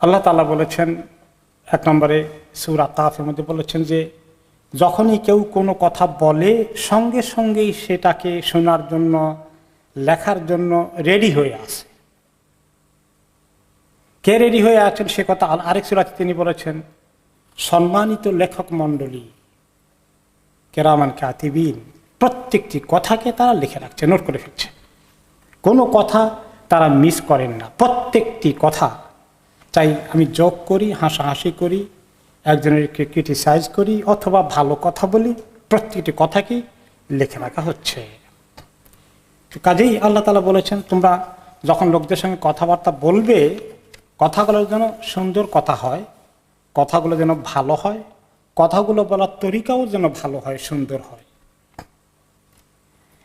আল্লাহ তাআলা বলেছেন 1 নম্বরে সূরা কাফের মধ্যে বলেছেন যে যখনই কেউ কোনো কথা বলে সঙ্গে সঙ্গেই সেটাকে শোনার জন্য লেখার জন্য রেডি হয়ে আসে। কে রেডি হয়ে আছেন সে কথা আরেক সূরাতে তিনি বলেছেন সম্মানিত লেখক মণ্ডলী কিরামান কাতিবিন, প্রত্যেকটি কথাকে তারা লিখে রাখছে, নোট করে ফেলছে, কোনো কথা তারা মিস করেন না। প্রত্যেকটি কথা, চাই আমি জোক করি, হাসাহাসি করি, একজনেরকে ক্রিটিসাইজ করি অথবা ভালো কথা বলি, প্রত্যেকটি কথাকেই লিখে রাখা হচ্ছে। কাজেই আল্লাহ তাআলা বলেছেন তোমরা যখন লোকদের সঙ্গে কথাবার্তা বলবে কথাগুলো যেন সুন্দর কথা হয়, কথাগুলো যেন ভালো হয়, কথাগুলো বলার তরিকাও যেন ভালো হয়, সুন্দর হয়।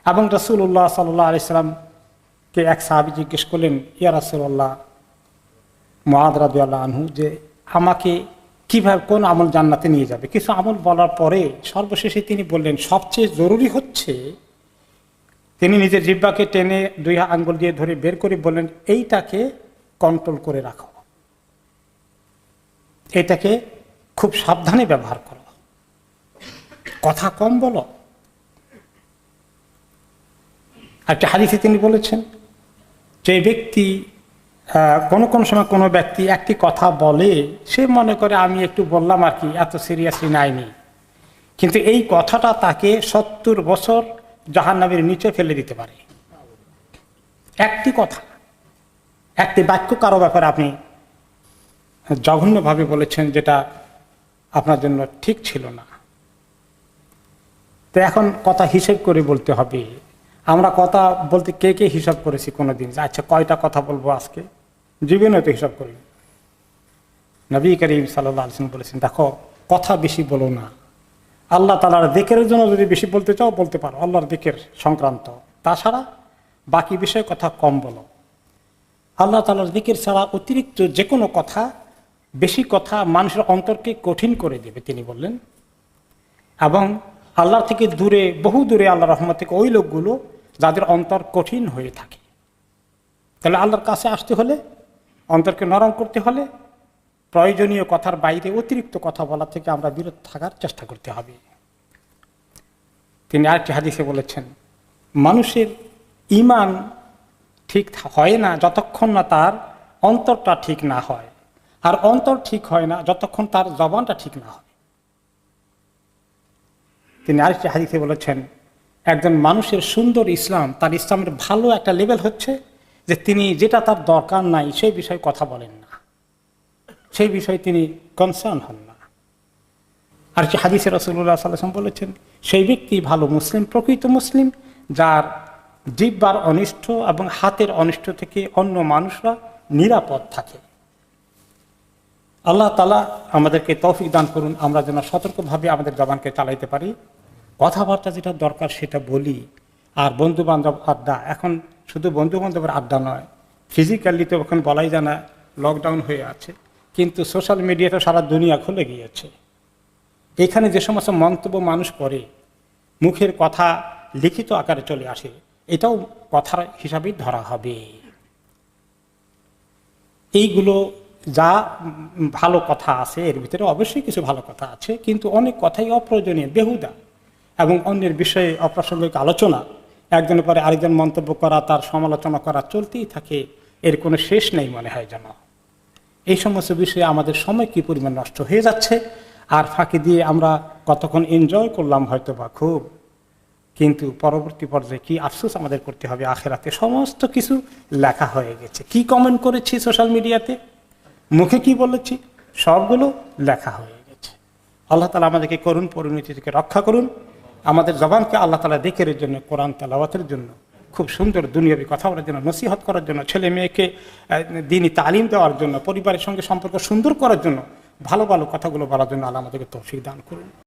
এবং রাসূলুল্লাহ সাল্লাল্লাহু আলাইহি সাল্লামকে এক সাহাবী জিজ্ঞেস করলেন, ইয়া রাসূলুল্লাহ, মুআদ রাদিয়াল্লাহু আনহু, যে আমাকে কিভাবে কোন আমল জান্নাতে নিয়ে যাবে? কিছু আমল বলার পরে সর্বশেষে তিনি বললেন সবচেয়ে জরুরি হচ্ছে, তিনি নিজের জিহ্বাকে টেনে 2 আঙ্গুল দিয়ে ধরে বের করে বললেন এইটাকে কন্ট্রোল করে রাখো, এটাকে খুব সাবধানে ব্যবহার করো, কথা কম বলো। একটা হাদিসে তিনি বলেছেন যে ব্যক্তি কোন সময় কোনো ব্যক্তি একটি কথা বলে, সে মনে করে আমি একটু বললাম আর কি, এত সিরিয়াসলি নাইনি, কিন্তু এই কথাটা তাকে 70 বছর জাহান্নামের নিচে ফেলে দিতে পারে। একটি কথা, একটি বাক্য কারো ব্যাপারে আপনি জঘন্যভাবে বলেছেন যেটা আপনার জন্য ঠিক ছিল না, তো এখন কথা হিসেব করে বলতে হবে। আমরা কথা বলতে কে কে হিসাব করেছি কোনোদিন? আচ্ছা কয়টা কথা বলবো আজকে? জীবনে তো হিসাব করি। নবী করিম সাল্লাল্লাহু আলাইহি ওয়াসাল্লাম বলেছেন দেখো কথা বেশি বলো না, আল্লাহ তাআলার যিকিরের জন্য যদি বেশি বলতে চাও বলতে পারো, আল্লাহর যিকির সংক্রান্ত, তাছাড়া বাকি বিষয়ে কথা কম বলো। আল্লাহ তাআলার যিকির ছাড়া অতিরিক্ত যে কোনো কথা, বেশি কথা মানুষের অন্তরকে কঠিন করে দেবে তিনি বললেন। এবং আল্লাহ থেকে দূরে, বহু দূরে আল্লাহর রহমত থেকে ওই লোকগুলো যাদের অন্তর কঠিন হয়ে থাকে। তাহলে আল্লাহর কাছে আসতে হলে, অন্তরকে নরম করতে হলে প্রয়োজনীয় কথার বাইরে অতিরিক্ত কথা বলা থেকে আমরা বিরত থাকার চেষ্টা করতে হবে। তিনি আরেকটি হাদিসে বলেছেন মানুষের ঈমান ঠিক হয় না যতক্ষণ না তার অন্তরটা ঠিক না হয়, আর অন্তর ঠিক হয় না যতক্ষণ তার জবানটা ঠিক না হয়। তিনি আরেকটি হাদিসে বলেছেন একজন মানুষের সুন্দর ইসলাম, তার ইসলামের ভালো একটা লেভেল হচ্ছে যে তিনি যেটা তার দরকার নাই সেই বিষয়ে কথা বলেন না, সেই বিষয়ে তিনি কনসার্ন হন না। আর যে হাদিসে রাসূলুল্লাহ সাল্লাল্লাহু আলাইহি ওয়াসাল্লাম বলেছেন সেই ব্যক্তি ভালো মুসলিম, প্রকৃত মুসলিম, যার জিহ্বার অনিষ্ট এবং হাতের অনিষ্ট থেকে অন্য মানুষরা নিরাপদ থাকে। আল্লাহ তাআলা আমাদেরকে তৌফিক দান করুন, আমরা যেন সতর্কভাবে আমাদের জবানকে চালাইতে পারি, কথাবার্তা যেটা দরকার সেটা বলি। আর বন্ধু বান্ধব আড্ডা, এখন শুধু বন্ধু বান্ধবের আড্ডা নয়, ফিজিক্যালি তো এখন বলাই যায় না, লকডাউন হয়ে আছে, কিন্তু সোশ্যাল মিডিয়াতে সারা দুনিয়া খুলে গিয়েছে। এখানে যে সমস্ত মন্তব্য মানুষ করে, মুখের কথা লিখিত আকারে চলে আসে, এটাও কথার হিসাবেই ধরা হবে। এইগুলো যা ভালো কথা আছে এর ভিতরে অবশ্যই কিছু ভালো কথা আছে, কিন্তু অনেক কথাই অপ্রয়োজনীয়, বেহুদা, এবং অন্যের বিষয়ে অপ্রাসঙ্গিক আলোচনা, একজনের পরে আরেকজন মন্তব্য করা, তার সমালোচনা করা চলতেই থাকে, এর কোনো শেষ নেই মনে হয় যেন। এই সমস্ত বিষয়ে আমাদের সময় কি পরিমাণ নষ্ট হয়ে যাচ্ছে, আর ফাঁকি দিয়ে আমরা কতক্ষণ এনজয় করলাম হয়তো বা খুব, কিন্তু পরবর্তী পর্যায়ে কি আফসোস আমাদের করতে হবে, আখিরাতে সমস্ত কিছু লেখা হয়ে গেছে। কি কমেন্ট করেছি সোশ্যাল মিডিয়াতে, মুখে কি বলেছি, সবগুলো লেখা হয়ে গেছে। আল্লাহ তাআলা আমাদেরকে করুণ পরিণতি থেকে রক্ষা করুন, আমাদের জবানকে আল্লাহ তাআলা যিকিরের জন্য, কোরআন তেলাওয়াতের জন্য, খুব সুন্দর দুনিয়াবি কথা বলার জন্য, নসিহত করার জন্য, ছেলে মেয়েকে দ্বীনি তালিম দেওয়ার জন্য, পরিবারের সঙ্গে সম্পর্ক সুন্দর করার জন্য, ভালো ভালো কথাগুলো বলার জন্য আল্লাহ আমাদেরকে তৌফিক দান করুন।